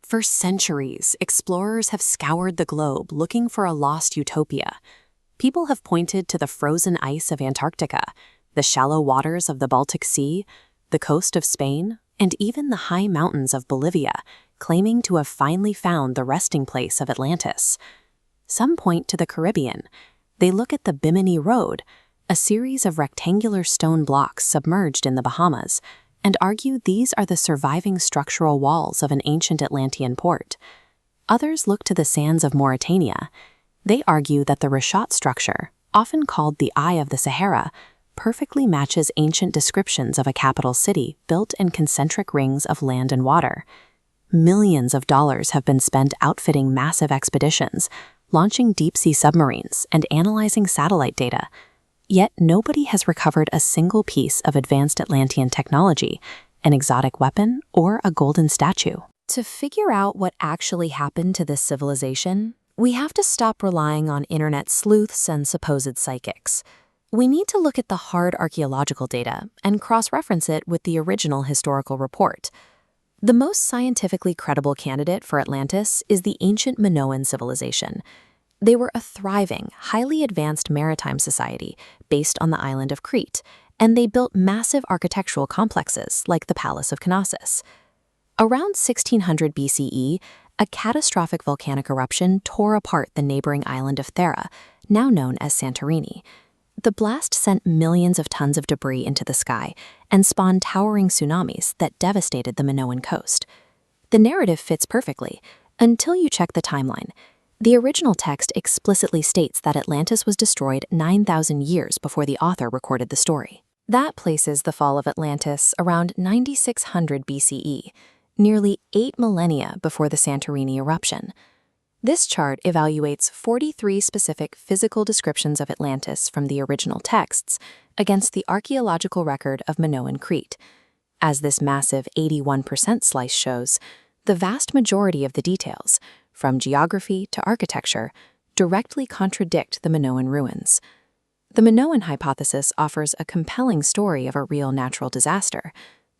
For centuries, explorers have scoured the globe looking for a lost utopia. People have pointed to the frozen ice of Antarctica, the shallow waters of the Baltic Sea, the coast of Spain, and even the high mountains of Bolivia, claiming to have finally found the resting place of Atlantis. Some point to the Caribbean. They look at the Bimini Road, a series of rectangular stone blocks submerged in the Bahamas, and argue these are the surviving structural walls of an ancient Atlantean port. Others look to the sands of Mauritania. They argue that the Rashat structure, often called the Eye of the Sahara, perfectly matches ancient descriptions of a capital city built in concentric rings of land and water. Millions of dollars have been spent outfitting massive expeditions, launching deep-sea submarines, and analyzing satellite data. Yet nobody has recovered a single piece of advanced Atlantean technology, an exotic weapon, or a golden statue. To figure out what actually happened to this civilization, we have to stop relying on internet sleuths and supposed psychics. We need to look at the hard archaeological data and cross-reference it with the original historical report. The most scientifically credible candidate for Atlantis is the ancient Minoan civilization. They were a thriving, highly advanced maritime society based on the island of Crete, and they built massive architectural complexes like the Palace of Knossos. Around 1600 BCE, a catastrophic volcanic eruption tore apart the neighboring island of Thera, now known as Santorini. The blast sent millions of tons of debris into the sky and spawned towering tsunamis that devastated the Minoan coast. The narrative fits perfectly, until you check the timeline. The original text explicitly states that Atlantis was destroyed 9,000 years before the author recorded the story. That places the fall of Atlantis around 9600 BCE, nearly 8 millennia before the Santorini eruption. This chart evaluates 43 specific physical descriptions of Atlantis from the original texts against the archaeological record of Minoan Crete. As this massive 81% slice shows, the vast majority of the details, from geography to architecture, directly contradict the Minoan ruins. The Minoan hypothesis offers a compelling story of a real natural disaster,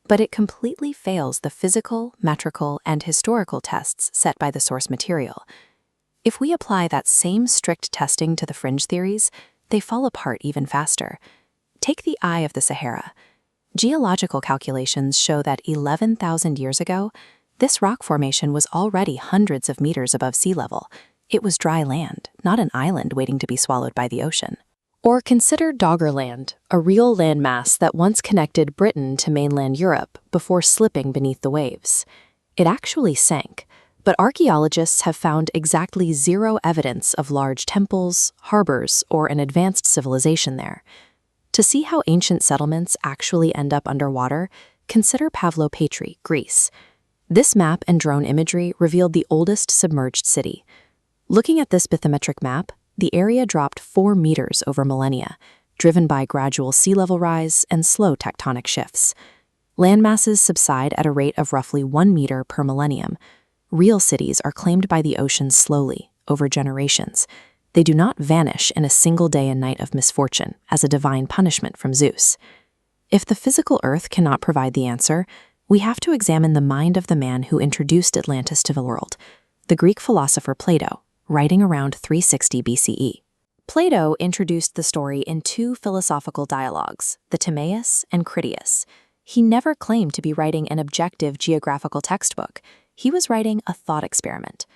but it completely fails the physical, metrical, and historical tests set by the source material. If we apply that same strict testing to the fringe theories, they fall apart even faster. Take the Eye of the Sahara. Geological calculations show that 11,000 years ago, this rock formation was already hundreds of meters above sea level. It was dry land, not an island waiting to be swallowed by the ocean. Or consider Doggerland, a real landmass that once connected Britain to mainland Europe before slipping beneath the waves. It actually sank, but archaeologists have found exactly zero evidence of large temples, harbors, or an advanced civilization there. To see how ancient settlements actually end up underwater, consider Pavlopatri, Greece. This map and drone imagery revealed the oldest submerged city. Looking at this bathymetric map, the area dropped 4 meters over millennia, driven by gradual sea level rise and slow tectonic shifts. Land masses subside at a rate of roughly 1 meter per millennium. Real cities are claimed by the ocean slowly, over generations. They do not vanish in a single day and night of misfortune as a divine punishment from Zeus. If the physical Earth cannot provide the answer, we have to examine the mind of the man who introduced Atlantis to the world, the Greek philosopher Plato, writing around 360 BCE. Plato introduced the story in 2 philosophical dialogues, the Timaeus and Critias. He never claimed to be writing an objective geographical textbook. He was writing a thought experiment.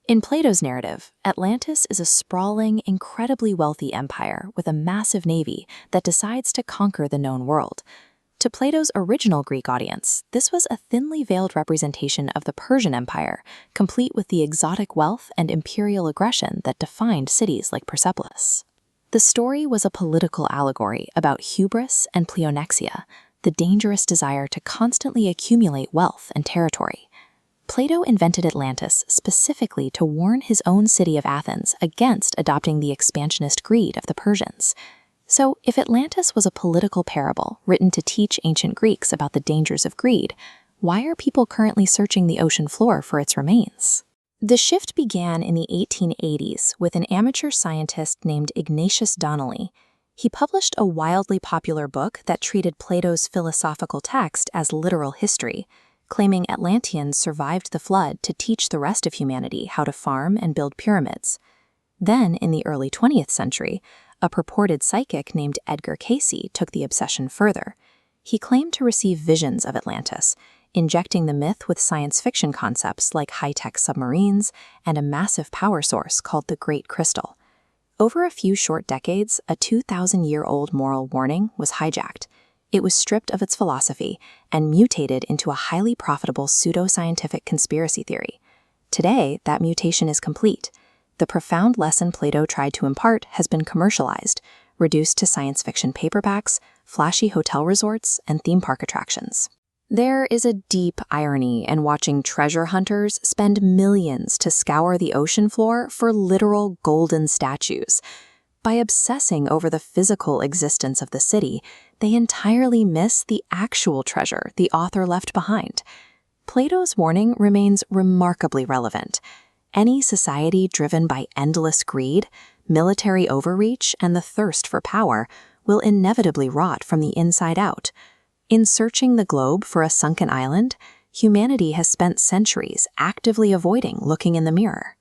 In Plato's narrative, Atlantis is a sprawling, incredibly wealthy empire with a massive navy that decides to conquer the known world. To Plato's original Greek audience, this was a thinly veiled representation of the Persian Empire, complete with the exotic wealth and imperial aggression that defined cities like Persepolis. The story was a political allegory about hubris and pleonexia, the dangerous desire to constantly accumulate wealth and territory. Plato invented Atlantis specifically to warn his own city of Athens against adopting the expansionist greed of the Persians. So, if Atlantis was a political parable written to teach ancient Greeks about the dangers of greed, why are people currently searching the ocean floor for its remains? The shift began in the 1880s with an amateur scientist named Ignatius Donnelly. He published a wildly popular book that treated Plato's philosophical text as literal history. claiming Atlanteans survived the flood to teach the rest of humanity how to farm and build pyramids. Then, in the early 20th century, a purported psychic named Edgar Cayce took the obsession further. He claimed to receive visions of Atlantis, injecting the myth with science fiction concepts like high-tech submarines and a massive power source called the Great Crystal. Over a few short decades, a 2,000-year-old moral warning was hijacked. It was stripped of its philosophy and mutated into a highly profitable pseudoscientific conspiracy theory. Today, that mutation is complete. The profound lesson Plato tried to impart has been commercialized, reduced to science fiction paperbacks, flashy hotel resorts, and theme park attractions. There is a deep irony in watching treasure hunters spend millions to scour the ocean floor for literal golden statues. By obsessing over the physical existence of the city, they entirely miss the actual treasure the author left behind. Plato's warning remains remarkably relevant. Any society driven by endless greed, military overreach, and the thirst for power will inevitably rot from the inside out. In searching the globe for a sunken island, humanity has spent centuries actively avoiding looking in the mirror.